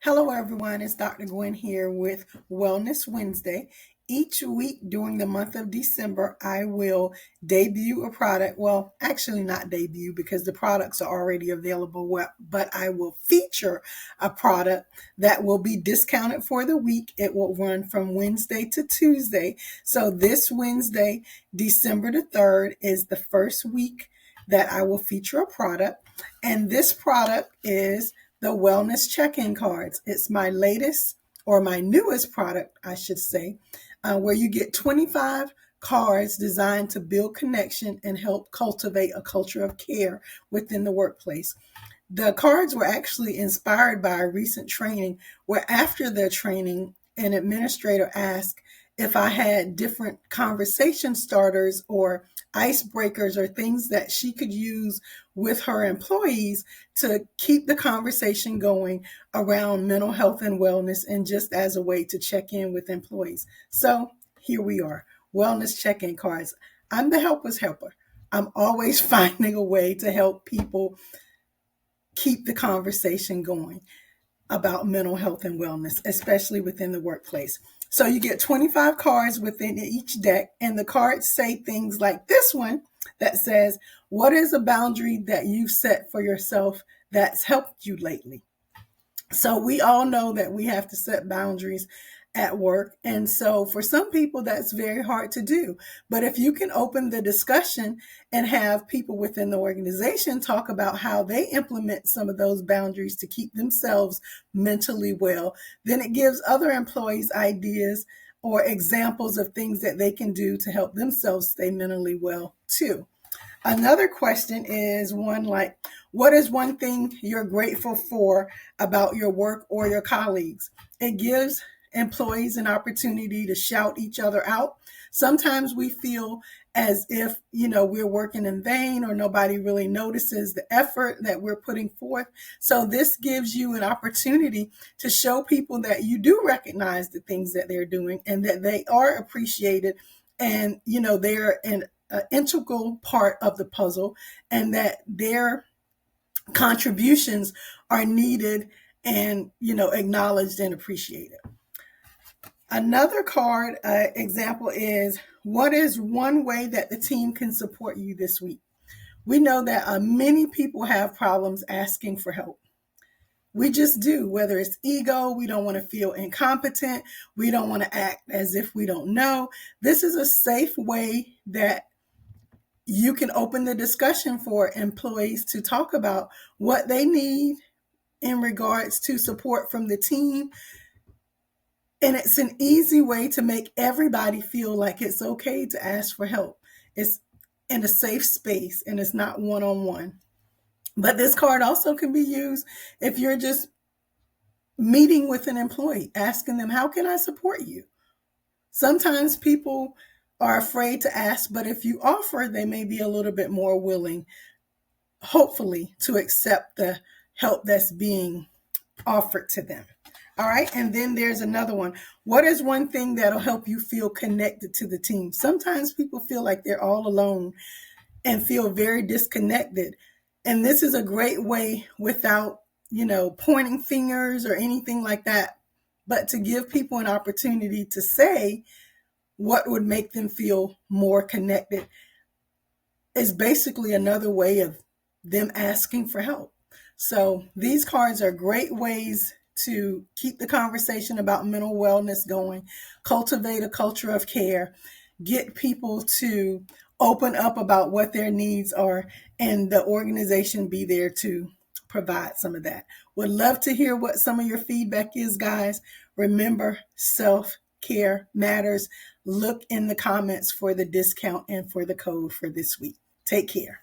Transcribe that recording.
Hello, everyone. It's Dr. Gwen here with Wellness Wednesday. Each week during the month of December, I will debut a product. Well, actually, not debut because the products are already available, but I will feature a product that will be discounted for the week. It will run from Wednesday to Tuesday. So, this Wednesday, December the 3rd, is the first week that I will feature a product. And this product is the wellness check-in cards. It's my latest or my newest product, I should say, where you get 25 cards designed to build connection and help cultivate a culture of care within the workplace. The cards were actually inspired by a recent training where after the training, an administrator asked if I had different conversation starters or icebreakers or things that she could use with her employees to keep the conversation going around mental health and wellness and just as a way to check in with employees. So here we are, wellness check-in cards. I'm the helper's helper. I'm always finding a way to help people keep the conversation going about mental health and wellness, especially within the workplace. So you get 25 cards within each deck, and the cards say things like this one that says, what is a boundary that you've set for yourself that's helped you lately? So we all know that we have to set boundaries at work. And so for some people, that's very hard to do. But if you can open the discussion and have people within the organization talk about how they implement some of those boundaries to keep themselves mentally well, then it gives other employees ideas or examples of things that they can do to help themselves stay mentally well too. Another question is one like, what is one thing you're grateful for about your work or your colleagues? It gives employees an opportunity to shout each other out. Sometimes we feel as if, we're working in vain or nobody really notices the effort that we're putting forth. So this gives you an opportunity to show people that you do recognize the things that they're doing and that they are appreciated and, they're an integral part of the puzzle and that their contributions are needed and, acknowledged and appreciated. Another card example is, what is one way that the team can support you this week? We know that many people have problems asking for help. We just do, whether it's ego, we don't want to feel incompetent, we don't want to act as if we don't know. This is a safe way that you can open the discussion for employees to talk about what they need in regards to support from the team. And it's an easy way to make everybody feel like it's okay to ask for help. It's in a safe space and it's not one-on-one. But this card also can be used if you're just meeting with an employee, asking them, how can I support you? Sometimes people are afraid to ask, but if you offer, they may be a little bit more willing, hopefully, to accept the help that's being offered to them. All right. And then there's another one. What is one thing that'll help you feel connected to the team? Sometimes people feel like they're all alone and feel very disconnected. And this is a great way without, pointing fingers or anything like that, but to give people an opportunity to say what would make them feel more connected is basically another way of them asking for help. So these cards are great ways to keep the conversation about mental wellness going, cultivate a culture of care, get people to open up about what their needs are, and the organization be there to provide some of that. Would love to hear what some of your feedback is, guys. Remember, self-care matters. Look in the comments for the discount and for the code for this week. Take care.